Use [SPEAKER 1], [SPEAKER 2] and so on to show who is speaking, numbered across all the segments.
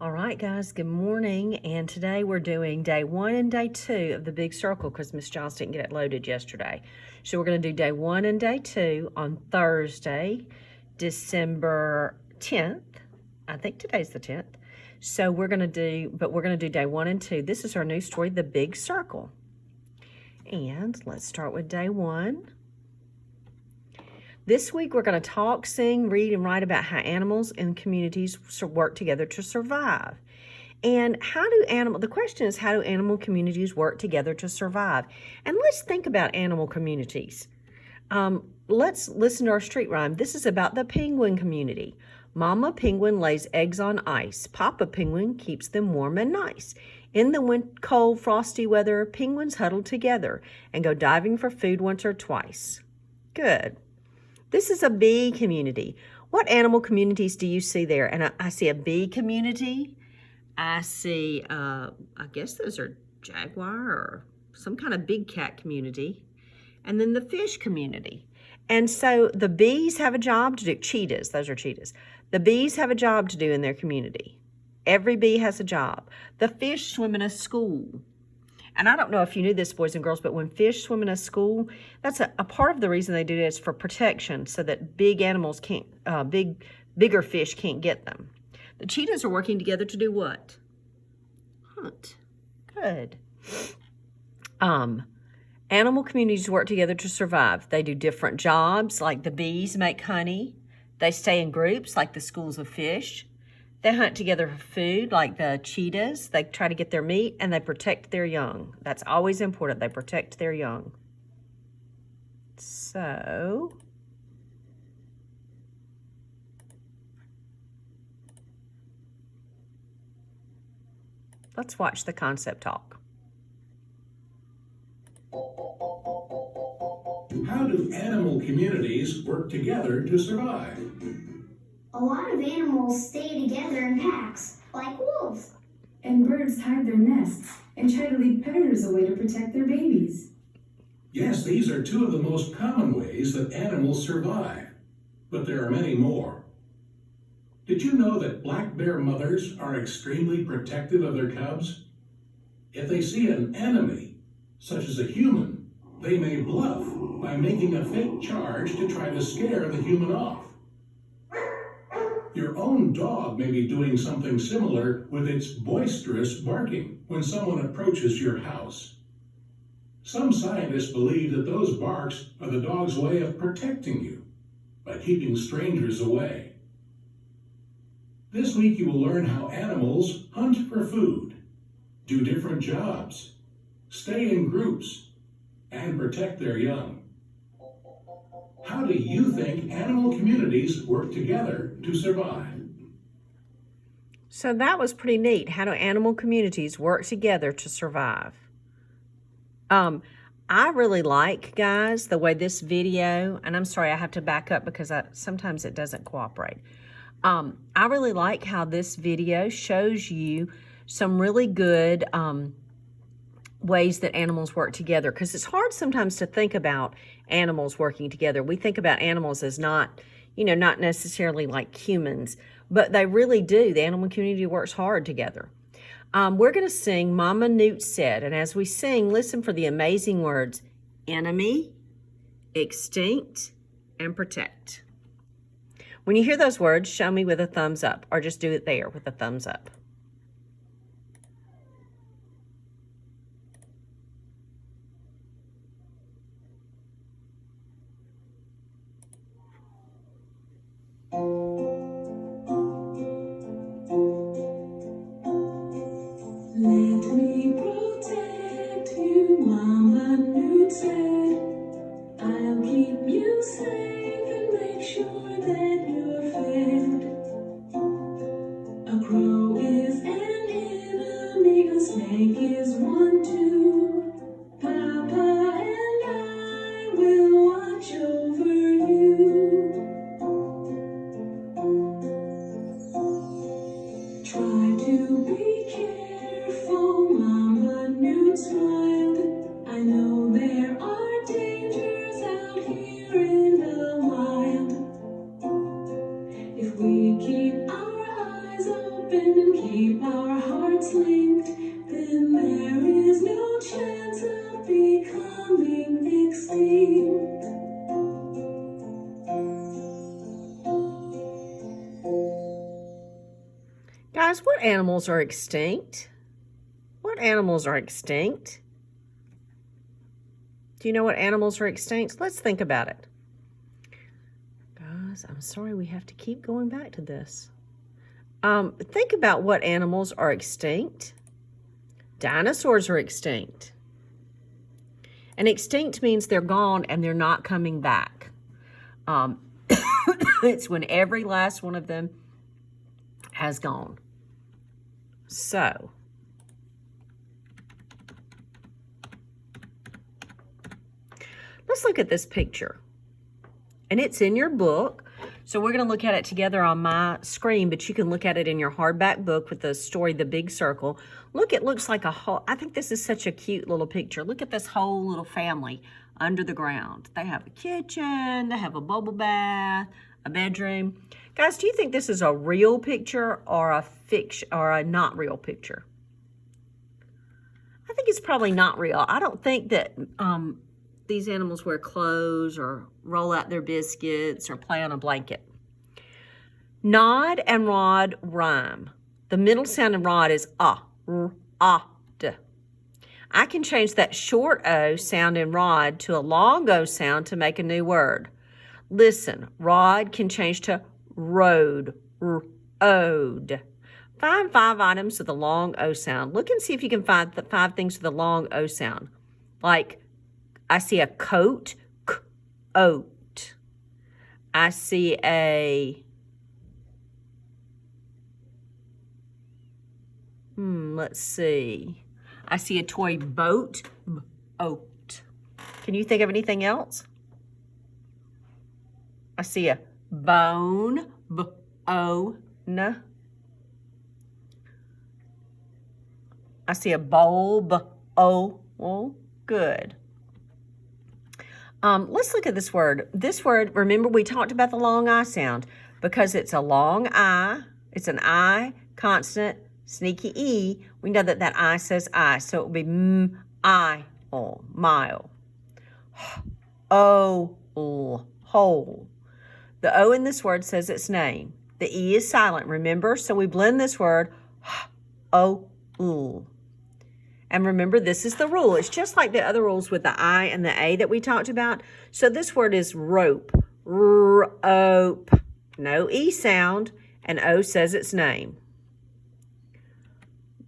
[SPEAKER 1] All right, guys, good morning. And today we're doing day 1 and day 2 of the big circle because Miss Jones didn't get it loaded yesterday. So we're going to do day 1 and day 2 on Thursday, December 10th. I think today's the 10th. So we're going to do day 1 and 2. This is our new story, The Big Circle. And let's start with day 1. This week, we're going to talk, sing, read, and write about how animals and communities work together to survive. And the question is, how do animal communities work together to survive? And let's think about animal communities. Let's listen to our street rhyme. This is about the penguin community. Mama penguin lays eggs on ice. Papa penguin keeps them warm and nice. In the cold, frosty weather, penguins huddle together and go diving for food once or twice. Good. This is a bee community. What animal communities do you see there? And I see a bee community. I see, I guess those are jaguar or some kind of big cat community. And then the fish community. And so the bees have a job to do. Cheetahs, those are cheetahs. The bees have a job to do in their community. Every bee has a job. The fish swim in a school. And I don't know if you knew this, boys and girls, but when fish swim in a school, that's a part of the reason they do it is for protection, so that big animals can't, bigger fish can't get them. The cheetahs are working together to do what? Hunt. Good. Animal communities work together to survive. They do different jobs, like the bees make honey. They stay in groups, like the schools of fish. They hunt together for food, like the cheetahs. They try to get their meat, and they protect their young. That's always important. They protect their young. So, let's watch the concept talk.
[SPEAKER 2] How do animal communities work together to survive?
[SPEAKER 3] A lot of animals stay together in packs, like wolves.
[SPEAKER 4] And birds hide their nests and try to lead predators away to protect their babies.
[SPEAKER 2] Yes, these are two of the most common ways that animals survive, but there are many more. Did you know that black bear mothers are extremely protective of their cubs? If they see an enemy, such as a human, they may bluff by making a fake charge to try to scare the human off. Your own dog may be doing something similar with its boisterous barking when someone approaches your house. Some scientists believe that those barks are the dog's way of protecting you by keeping strangers away. This week you will learn how animals hunt for food, do different jobs, stay in groups, and protect their young. How do you think animal communities work together to survive?
[SPEAKER 1] So that was pretty neat. How do animal communities work together to survive? I really like, guys, the way this video, and I'm sorry I have to back up because sometimes it doesn't cooperate. I really like how this video shows you some really good ways that animals work together, because it's hard sometimes to think about animals working together. We think about animals as not necessarily like humans, but they really do. The animal community works hard together. We're going to sing Mama Newt Said, and as we sing, listen for the amazing words enemy, extinct, and protect. When you hear those words, show me with a thumbs up, or just do it there with a thumbs up.
[SPEAKER 4] Let me protect you, Mama Newt said. I'll keep you safe and make sure that you're fed. A crow is an enemy, a snake is one too. Papa and I will watch over you. Try to be careful, Mama Newt smiled. I know there are dangers out here in the wild. If we keep our eyes open, open and keep our hearts linked, then there is no chance of becoming extinct.
[SPEAKER 1] Guys, what animals are extinct? What animals are extinct? Do you know what animals are extinct? Let's think about it. Guys, I'm sorry we have to keep going back to this. Think about what animals are extinct. Dinosaurs are extinct. And extinct means they're gone and they're not coming back. It's when every last one of them has gone. So, let's look at this picture. And it's in your book. So we're going to look at it together on my screen, but you can look at it in your hardback book with the story, The Big Circle. Look, it looks like a whole, I think this is such a cute little picture. Look at this whole little family under the ground. They have a kitchen, they have a bubble bath, a bedroom. Guys, do you think this is a real picture or a fiction or a not real picture? I think it's probably not real. I don't think that these animals wear clothes or roll out their biscuits or play on a blanket. Nod and rod rhyme. The middle sound in rod is d. I can change that short O sound in rod to a long O sound to make a new word. Listen, rod can change to road, ode. Find 5 items with a long O sound. Look and see if you can find the 5 things with a long O sound. Like, I see a coat, oat. I see a, let's see. I see a toy boat, oat. Can you think of anything else? I see a bone, bone. I see a bulb, oh, good. Let's look at this word. This word, remember we talked about the long I sound because it's a long I. It's an I consonant, sneaky E. We know that that I says I, so it will be mile. Whole. The O in this word says its name. The E is silent, remember? So we blend this word, And remember, this is the rule. It's just like the other rules with the I and the A that we talked about. So this word is rope. Rope. No E sound, and O says its name.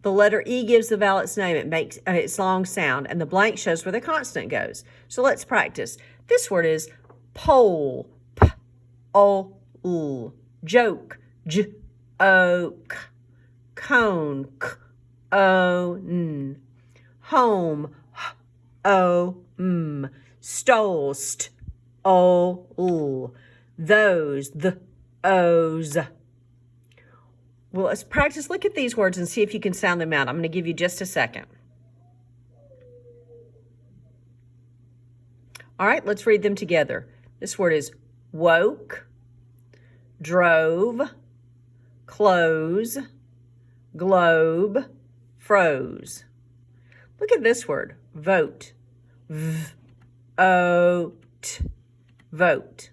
[SPEAKER 1] The letter E gives the vowel its name. It makes its long sound, and the blank shows where the consonant goes. So let's practice. This word is pole. P-O-L. Joke. J-O-K. Cone. K-O-N. Home, h-o-m, stole, st-o-l, those, the-os. Well, let's practice. Look at these words and see if you can sound them out. I'm going to give you just a second. All right, let's read them together. This word is woke, drove, close, globe, froze. Look at this word, vote. V-o-t, vote.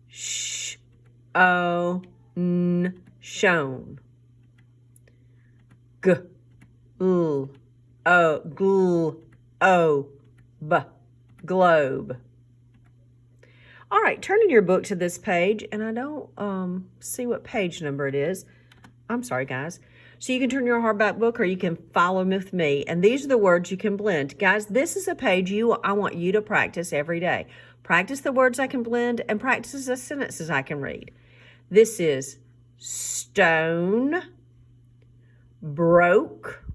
[SPEAKER 1] Sh-o-n, shown. G-l-o-b, globe. All right, turn in your book to this page, and I don't see what page number it is. I'm sorry, guys. So you can turn your hardback book or you can follow with me. And these are the words you can blend. Guys, this is a page I want you to practice every day. Practice the words I can blend and practice the sentences I can read. This is stone, broke,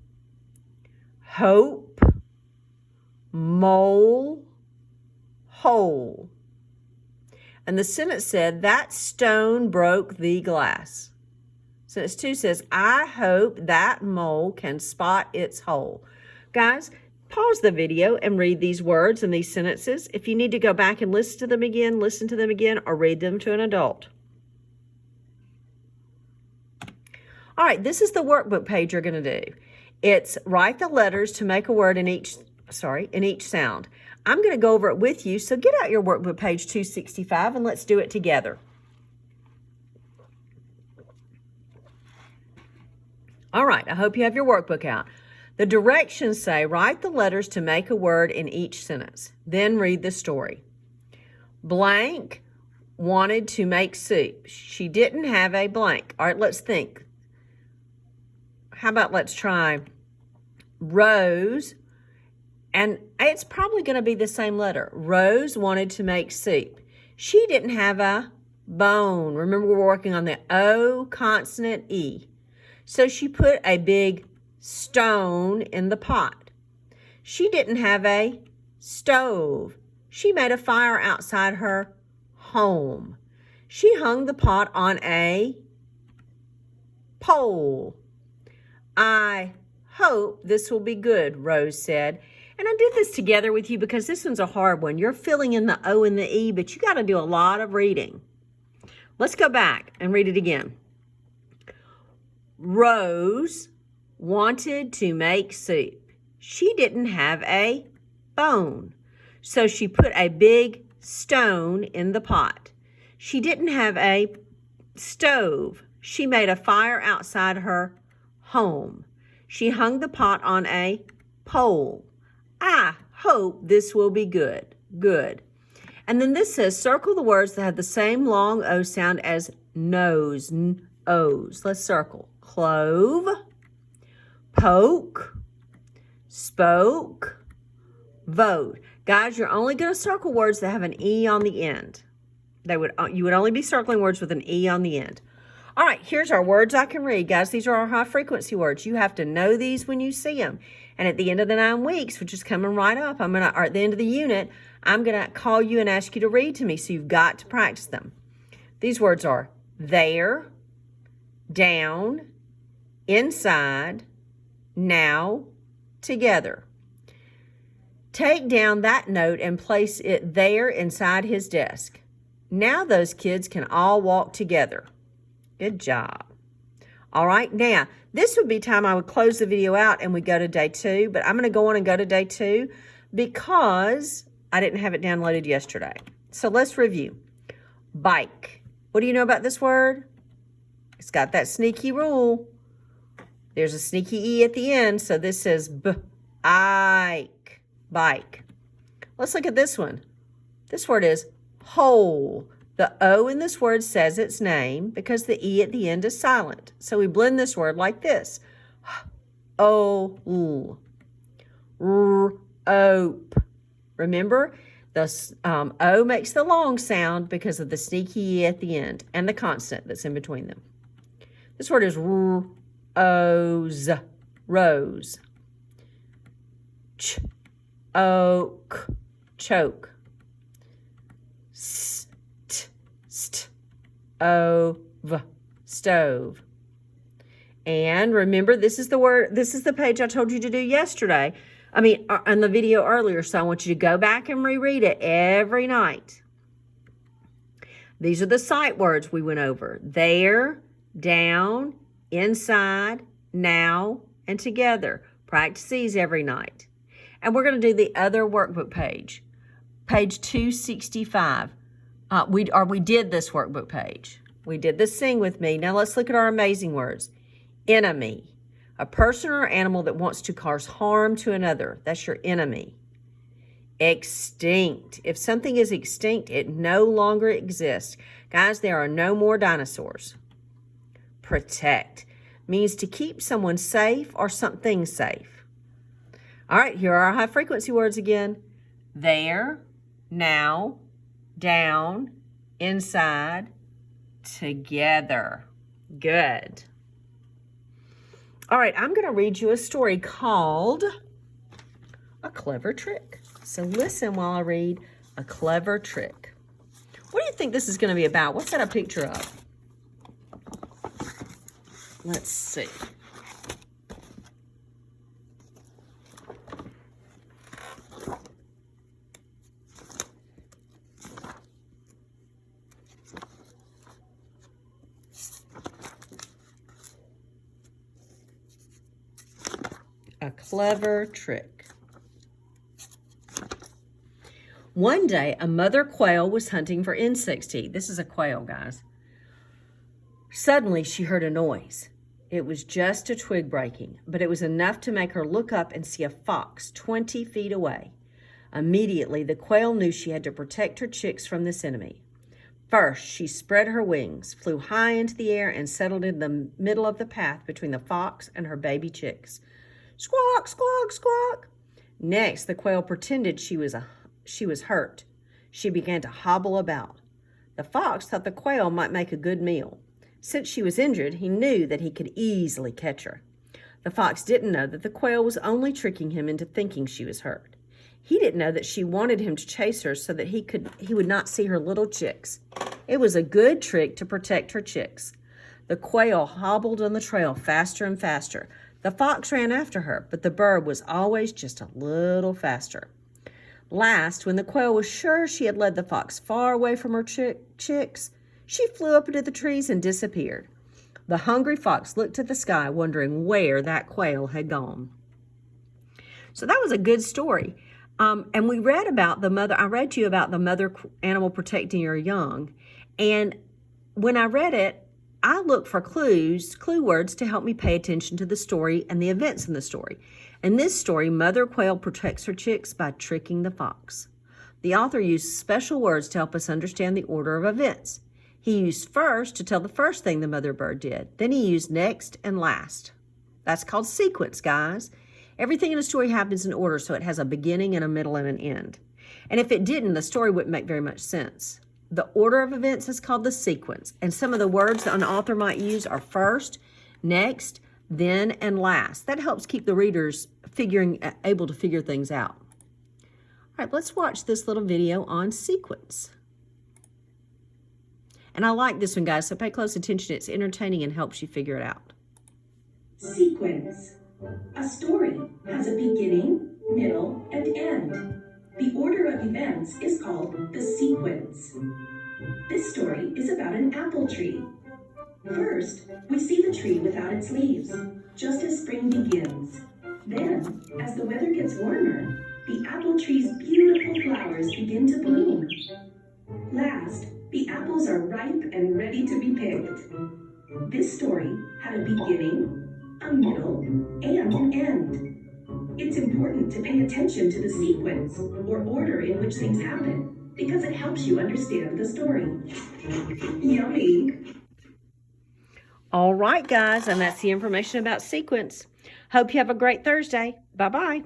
[SPEAKER 1] hope, mole, hole. And the sentence said, that stone broke the glass. Sentence 2 says, I hope that mole can spot its hole. Guys, pause the video and read these words and these sentences. If you need to go back and listen to them again, or read them to an adult. All right, this is the workbook page you're going to do. It's write the letters to make a word in each sound. I'm going to go over it with you, so get out your workbook page 265 and let's do it together. All right, I hope you have your workbook out. The directions say write the letters to make a word in each sentence. Then read the story. Blank wanted to make soup. She didn't have a blank. All right, let's think. How about let's try Rose, and it's probably going to be the same letter. Rose wanted to make soup. She didn't have a bone. Remember, we're working on the O consonant E. So she put a big stone in the pot. She didn't have a stove. She made a fire outside her home. She hung the pot on a pole. I hope this will be good, Rose said. And I did this together with you because this one's a hard one. You're filling in the O and the E, but you got to do a lot of reading. Let's go back and read it again. Rose wanted to make soup. She didn't have a bone, so she put a big stone in the pot. She didn't have a stove. She made a fire outside her home. She hung the pot on a pole. I hope this will be good. Good. And then this says circle the words that have the same long O sound as nose. O's. Let's circle. Clove, poke, spoke, vote. Guys, you're only going to circle words that have an E on the end. You would only be circling words with an E on the end. All right, here's our words I can read. Guys, these are our high frequency words. You have to know these when you see them. And at the end of the 9 weeks, which is coming right up, or at the end of the unit, I'm going to call you and ask you to read to me. So you've got to practice them. These words are there, down, inside, now, together. Take down that note and place it there inside his desk. Now those kids can all walk together. Good job. All right, now, this would be time I would close the video out and we go to day 2, but I'm going to go on and go to day 2 because I didn't have it downloaded yesterday. So let's review. Bike. What do you know about this word? It's got that sneaky rule. There's a sneaky E at the end, so this says B-I-K, bike. Let's look at this one. This word is whole. The O in this word says its name because the E at the end is silent. So we blend this word like this. O-L. R-ope. Remember, the O makes the long sound because of the sneaky E at the end and the consonant that's in between them. This word is rose, rose. Ch-oak, choke. St-st-ove, stove. And remember, this is the page I told you to do yesterday. In the video earlier, so I want you to go back and reread it every night. These are the sight words we went over. There, down, inside, now, and together. Practice these every night. And we're going to do the other workbook page, page 265. We did this workbook page. We did the sing with me. Now let's look at our amazing words. Enemy. A person or animal that wants to cause harm to another. That's your enemy. Extinct. If something is extinct, it no longer exists. Guys, there are no more dinosaurs. Protect. Means to keep someone safe or something safe. All right, here are our high frequency words again. There, now, down, inside, together. Good. All right, I'm going to read you a story called A Clever Trick. So listen while I read A Clever Trick. What do you think this is going to be about? What's that a picture of? Let's see. A clever trick. One day, a mother quail was hunting for insects to eat. This is a quail, guys. Suddenly, she heard a noise. It was just a twig breaking, but it was enough to make her look up and see a fox 20 feet away. Immediately, the quail knew she had to protect her chicks from this enemy. First, she spread her wings, flew high into the air, and settled in the middle of the path between the fox and her baby chicks. Squawk, squawk, squawk. Next, the quail pretended she was hurt. She began to hobble about. The fox thought the quail might make a good meal. Since she was injured, he knew that he could easily catch her. The fox didn't know that the quail was only tricking him into thinking she was hurt. He didn't know that she wanted him to chase her so that he would not see her little chicks. It was a good trick to protect her chicks. The quail hobbled on the trail faster and faster. The fox ran after her, but the bird was always just a little faster. Last, when the quail was sure she had led the fox far away from her chicks, she flew up into the trees and disappeared. The hungry fox looked at the sky, wondering where that quail had gone. So that was a good story. And we read about I read to you about the mother animal protecting her young. And when I read it, I looked for clue words to help me pay attention to the story and the events in the story. In this story, mother quail protects her chicks by tricking the fox. The author used special words to help us understand the order of events. He used first to tell the first thing the mother bird did. Then he used next and last. That's called sequence, guys. Everything in a story happens in order, so it has a beginning and a middle and an end. And if it didn't, the story wouldn't make very much sense. The order of events is called the sequence, and some of the words that an author might use are first, next, then, and last. That helps keep the readers able to figure things out. All right, let's watch this little video on sequence. And I like this one, guys, so pay close attention. It's entertaining and helps you figure it out.
[SPEAKER 4] Sequence. A story has a beginning, middle, and end. The order of events is called the sequence. This story is about an apple tree. First, we see the tree without its leaves, just as spring begins. Then, as the weather gets warmer, the apple tree's beautiful flowers begin to bloom. Last, the apples are ripe and ready to be picked. This story had a beginning, a middle, and an end. It's important to pay attention to the sequence or order in which things happen because it helps you understand the story. Yummy!
[SPEAKER 1] All right, guys, and that's the information about sequence. Hope you have a great Thursday. Bye-bye.